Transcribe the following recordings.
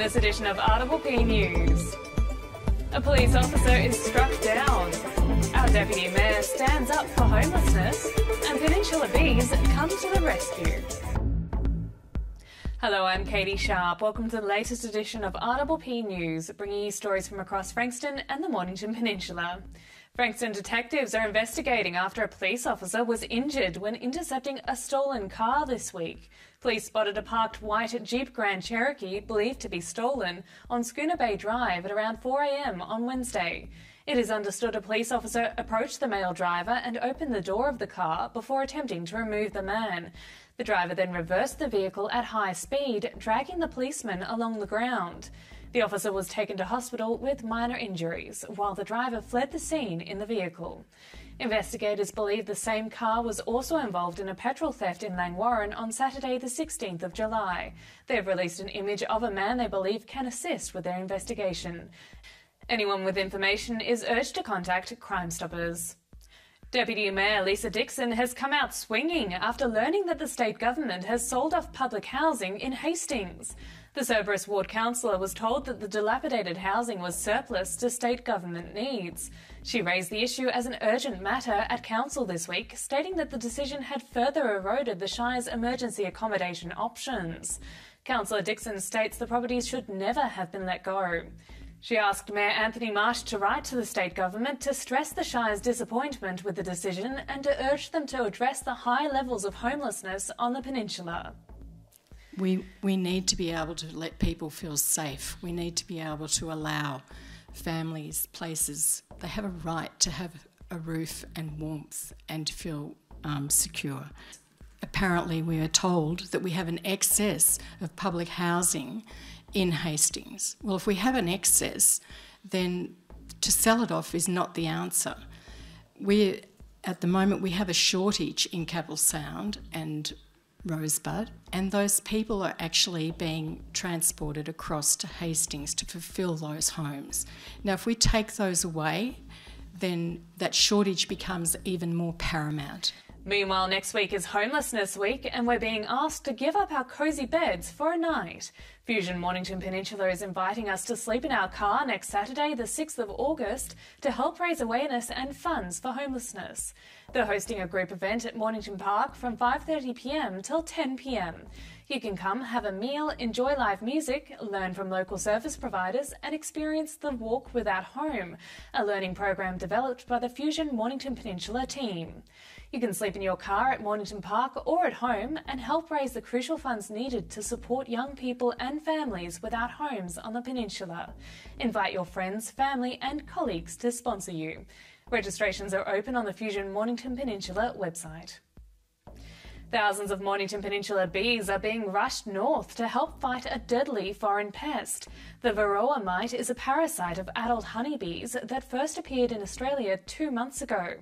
this edition of RPP News. A police officer is struck down. Our Deputy Mayor stands up for homelessness, and Peninsula bees come to the rescue. Hello, I'm Catie Sharp. Welcome to the latest edition of RPP News, bringing you stories from across Frankston and the Mornington Peninsula. Frankston detectives are investigating after a police officer was injured when intercepting a stolen car this week. Police spotted a parked white Jeep Grand Cherokee, believed to be stolen, on Schooner Bay Drive at around 4 a.m. on Wednesday. It is understood a police officer approached the male driver and opened the door of the car before attempting to remove the man. The driver then reversed the vehicle at high speed, dragging the policeman along the ground. The officer was taken to hospital with minor injuries, while the driver fled the scene in the vehicle. Investigators believe the same car was also involved in a petrol theft in Langwarrin on Saturday the 16th of July. They have released an image of a man they believe can assist with their investigation. Anyone with information is urged to contact Crime Stoppers. Deputy Mayor Lisa Dixon has come out swinging after learning that the state government has sold off public housing in Hastings. The Cerberus Ward councillor was told that the dilapidated housing was surplus to state government needs. She raised the issue as an urgent matter at council this week, stating that the decision had further eroded the Shire's emergency accommodation options. Councillor Dixon states the properties should never have been let go. She asked Mayor Anthony Marsh to write to the state government to stress the Shire's disappointment with the decision and to urge them to address the high levels of homelessness on the peninsula. We need to be able to let people feel safe. We need to be able to allow families, places, they have a right to have a roof and warmth and to feel secure. Apparently we are told that we have an excess of public housing in Hastings. Well, if we have an excess, then to sell it off is not the answer. At the moment we have a shortage in Capel Sound and Rosebud, and those people are actually being transported across to Hastings to fulfil those homes. Now, if we take those away, then that shortage becomes even more paramount. Meanwhile, next week is Homelessness Week, and we're being asked to give up our cosy beds for a night. Fusion Mornington Peninsula is inviting us to sleep in our car next Saturday, the 6th of August, to help raise awareness and funds for homelessness. They're hosting a group event at Mornington Park from 5:30 p.m. till 10 p.m. You can come, have a meal, enjoy live music, learn from local service providers and experience the Walk Without Home, a learning program developed by the Fusion Mornington Peninsula team. You can sleep in your car at Mornington Park or at home and help raise the crucial funds needed to support young people and families without homes on the peninsula. Invite your friends, family and colleagues to sponsor you. Registrations are open on the Fusion Mornington Peninsula website. Thousands of Mornington Peninsula bees are being rushed north to help fight a deadly foreign pest. The varroa mite is a parasite of adult honeybees that first appeared in Australia 2 months ago.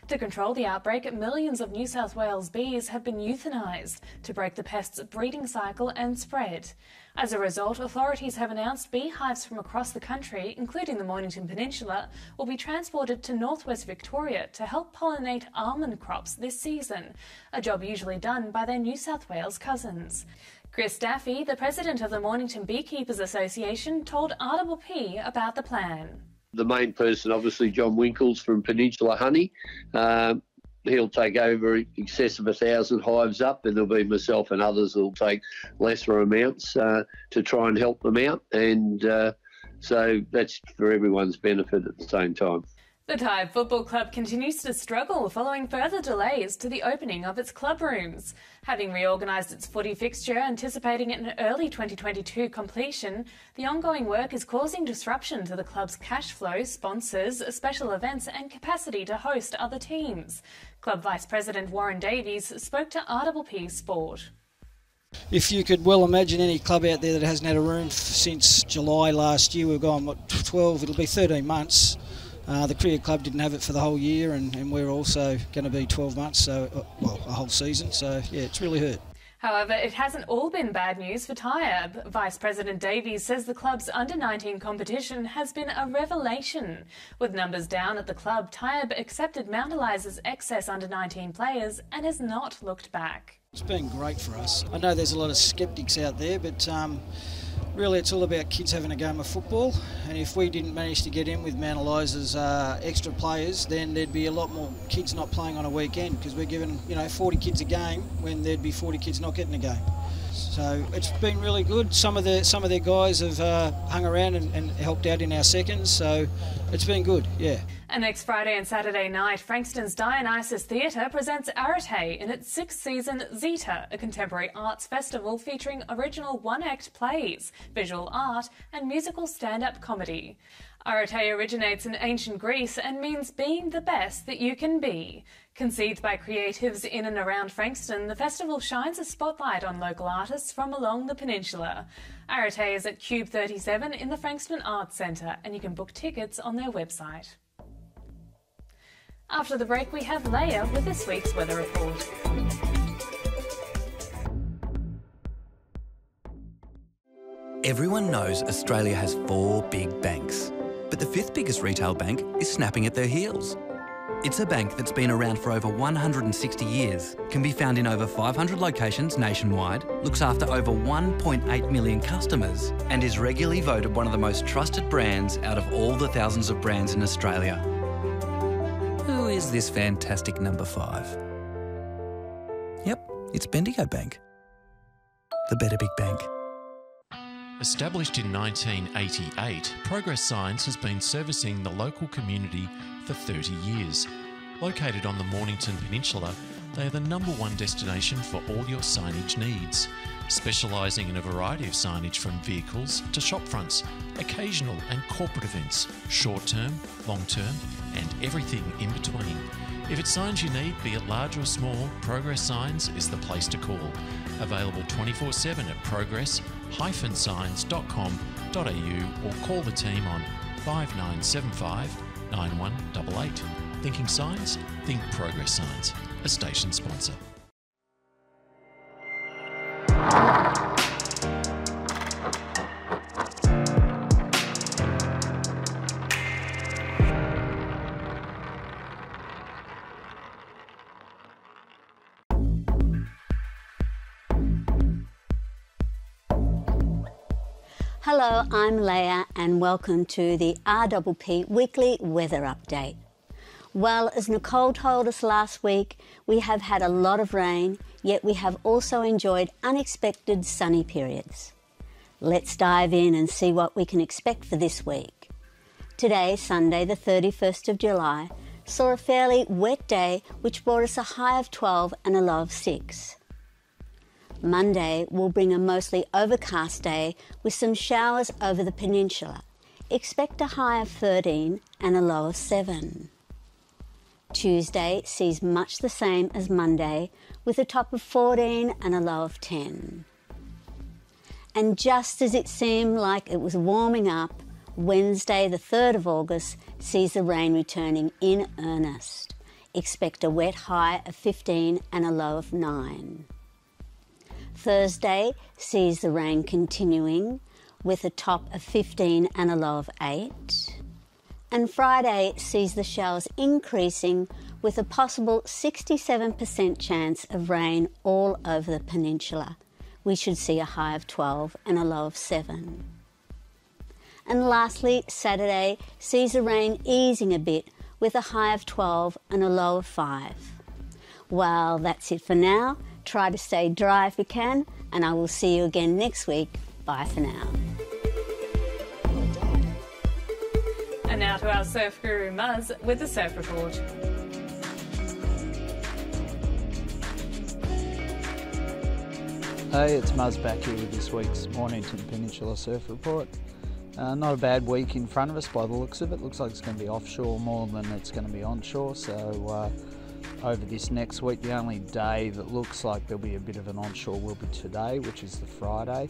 To control the outbreak, millions of New South Wales bees have been euthanised to break the pest's breeding cycle and spread. As a result, authorities have announced beehives from across the country, including the Mornington Peninsula, will be transported to northwest Victoria to help pollinate almond crops this season, a job usually done by their New South Wales cousins. Chris Daffy, the president of the Mornington Beekeepers Association, told RPP about the plan. The main person, obviously, John Winkles from Peninsula Honey. He'll take over excess of 1,000 hives up, and there'll be myself and others who'll take lesser amounts to try and help them out. And so that's for everyone's benefit at the same time. The Tide Football Club continues to struggle following further delays to the opening of its club rooms. Having reorganised its footy fixture, anticipating an early 2022 completion, the ongoing work is causing disruption to the club's cash flow, sponsors, special events and capacity to host other teams. Club Vice President Warren Davies spoke to RPP Sport. If you could well imagine any club out there that hasn't had a room since July last year, we've gone, 12, it'll be 13 months. The cricket club didn't have it for the whole year, and we're also going to be 12 months, so a whole season. So yeah, it's really hurt. However, it hasn't all been bad news for Tyab. Vice President Davies says the club's under-19 competition has been a revelation. With numbers down at the club, Tyab accepted Mount Eliza's excess under-19 players and has not looked back. It's been great for us. I know there's a lot of sceptics out there, but Really, it's all about kids having a game of football, and if we didn't manage to get in with Mount Eliza's extra players, then there'd be a lot more kids not playing on a weekend, because we're giving 40 kids a game when there'd be 40 kids not getting a game. So it's been really good. Some of their guys have hung around and helped out in our seconds, so it's been good, yeah. And next Friday and Saturday night, Frankston's Dionysus Theatre presents Arete in its 6th season Zeta, a contemporary arts festival featuring original one-act plays, visual art and musical stand-up comedy. Arete originates in ancient Greece and means being the best that you can be. Conceived by creatives in and around Frankston, the festival shines a spotlight on local artists from along the peninsula. Arete is at Cube 37 in the Frankston Arts Centre, and you can book tickets on their website. After the break, we have Leia with this week's weather report. Everyone knows Australia has 4 big banks, but the 5th biggest retail bank is snapping at their heels. It's a bank that's been around for over 160 years, can be found in over 500 locations nationwide, looks after over 1.8 million customers, and is regularly voted one of the most trusted brands out of all the thousands of brands in Australia. Who is this fantastic number 5? Yep, it's Bendigo Bank. The better big bank. Established in 1988, Progress Signs has been servicing the local community for 30 years. Located on the Mornington Peninsula, they are the #1 destination for all your signage needs, specialising in a variety of signage from vehicles to shop fronts, occasional and corporate events, short-term, long-term and everything in between. If it's signs you need, be it large or small, Progress Signs is the place to call. Available 24/7 at progress-signs.com.au or call the team on 5975 9188. Thinking signs? Think Progress Signs, a station sponsor. Hello, I'm Leia and welcome to the RPP Weekly Weather Update. Well, as Nicole told us last week, we have had a lot of rain, yet we have also enjoyed unexpected sunny periods. Let's dive in and see what we can expect for this week. Today, Sunday the 31st of July, saw a fairly wet day which brought us a high of 12 and a low of 6. Monday will bring a mostly overcast day with some showers over the peninsula. Expect a high of 13 and a low of 7. Tuesday sees much the same as Monday with a top of 14 and a low of 10. And just as it seemed like it was warming up, Wednesday the 3rd of August sees the rain returning in earnest. Expect a wet high of 15 and a low of 9. Thursday sees the rain continuing with a top of 15 and a low of 8. And Friday sees the showers increasing with a possible 67% chance of rain all over the peninsula. We should see a high of 12 and a low of 7. And lastly, Saturday sees the rain easing a bit with a high of 12 and a low of 5. Well, that's it for now. Try to stay dry if you can, and I will see you again next week. Bye for now. And now to our surf guru Muzz with the Surf Report. Hey, it's Muzz back here with this week's Mornington Peninsula Surf Report. Not a bad week in front of us by the looks of it. Looks like it's going to be offshore more than it's going to be onshore, so over this next week, the only day that looks like there'll be a bit of an onshore will be today, which is the Friday.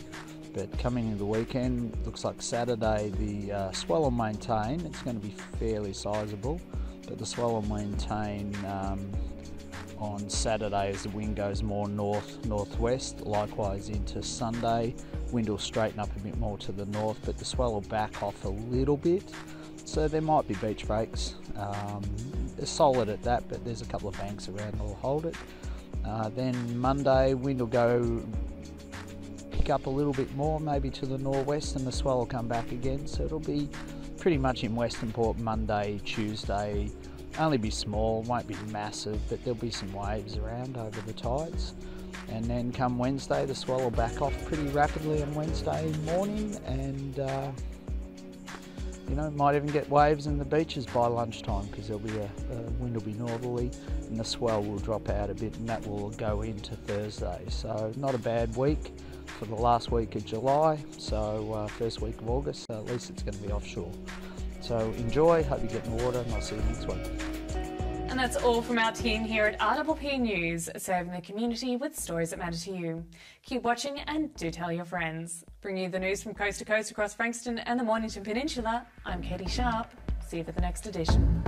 But coming into the weekend, looks like Saturday the swell will maintain. It's going to be fairly sizable, but the swell will maintain on Saturday as the wind goes more north-northwest. Likewise into Sunday, wind will straighten up a bit more to the north, but the swell will back off a little bit. So there might be beach breaks. They're solid at that, but there's a couple of banks around that will hold it. Then Monday, wind will go pick up a little bit more, maybe to the northwest, and the swell will come back again. So it'll be pretty much in Western Port Monday, Tuesday. Only be small, won't be massive, but there'll be some waves around over the tides. And then come Wednesday, the swell will back off pretty rapidly on Wednesday morning, and you know, might even get waves in the beaches by lunchtime, because there'll be wind will be northerly, and the swell will drop out a bit, and that will go into Thursday. So not a bad week for the last week of July, so first week of August, so at least it's going to be offshore. So enjoy, hope you get in the water, and I'll see you next week. And that's all from our team here at RPP News, serving the community with stories that matter to you. Keep watching and do tell your friends. Bringing you the news from coast to coast across Frankston and the Mornington Peninsula, I'm Catie Sharp. See you for the next edition.